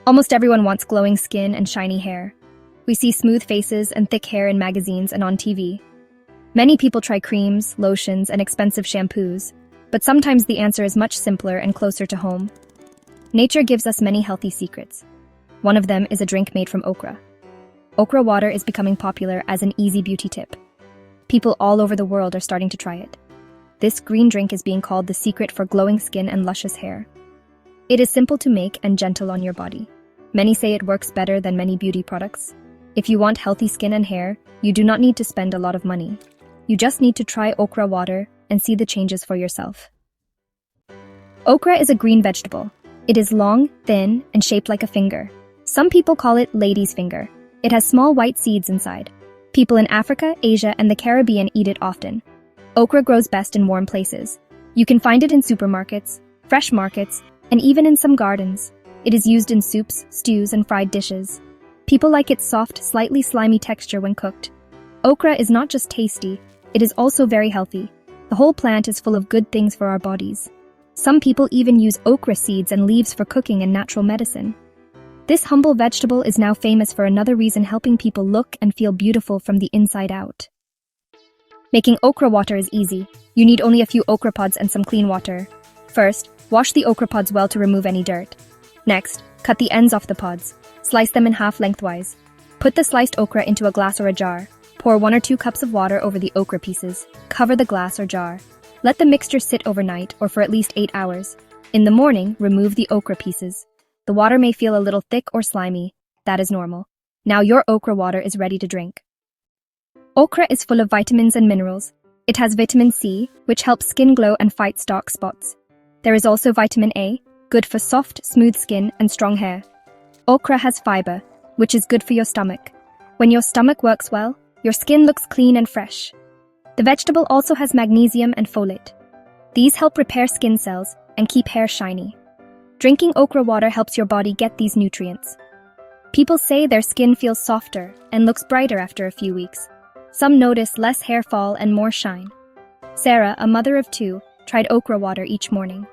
Almost everyone wants glowing skin and shiny hair. We see smooth faces and thick hair in magazines and on TV. Many people try creams, lotions, and expensive shampoos, but sometimes the answer is much simpler and closer to home. Nature gives us many healthy secrets. One of them is a drink made from okra. Okra water is becoming popular as an easy beauty tip. People all over the world are starting to try it. This green drink is being called the secret for glowing skin and luscious hair. It is simple to make and gentle on your body. Many say it works better than many beauty products. If you want healthy skin and hair, you do not need to spend a lot of money. You just need to try okra water and see the changes for yourself. Okra is a green vegetable. It is long, thin, and shaped like a finger. Some people call it lady's finger. It has small white seeds inside. People in Africa, Asia, and the Caribbean eat it often. Okra grows best in warm places. You can find it in supermarkets, fresh markets, and even in some gardens. It is used in soups, stews, and fried dishes. People like its soft, slightly slimy texture when cooked. Okra is not just tasty, it is also very healthy. The whole plant is full of good things for our bodies. Some people even use okra seeds and leaves for cooking and natural medicine. This humble vegetable is now famous for another reason, helping people look and feel beautiful from the inside out. Making okra water is easy. You need only a few okra pods and some clean water. First, wash the okra pods well to remove any dirt. Next, cut the ends off the pods. Slice them in half lengthwise. Put the sliced okra into a glass or a jar. Pour 1 or 2 cups of water over the okra pieces. Cover the glass or jar. Let the mixture sit overnight or for at least 8 hours. In the morning, remove the okra pieces. The water may feel a little thick or slimy. That is normal. Now your okra water is ready to drink. Okra is full of vitamins and minerals. It has vitamin C, which helps skin glow and fight dark spots. There is also vitamin A, good for soft, smooth skin and strong hair. Okra has fiber, which is good for your stomach. When your stomach works well, your skin looks clean and fresh. The vegetable also has magnesium and folate. These help repair skin cells and keep hair shiny. Drinking okra water helps your body get these nutrients. People say their skin feels softer and looks brighter after a few weeks. Some notice less hair fall and more shine. Sarah, a mother of 2, tried okra water each morning.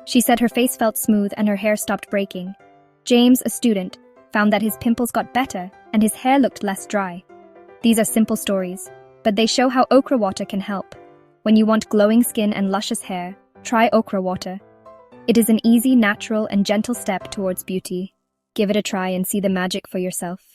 She said her face felt smooth and her hair stopped breaking. James, a student, found that his pimples got better and his hair looked less dry. These are simple stories, but they show how okra water can help. When you want glowing skin and luscious hair, try okra water. It is an easy, natural, and gentle step towards beauty. Give it a try and see the magic for yourself.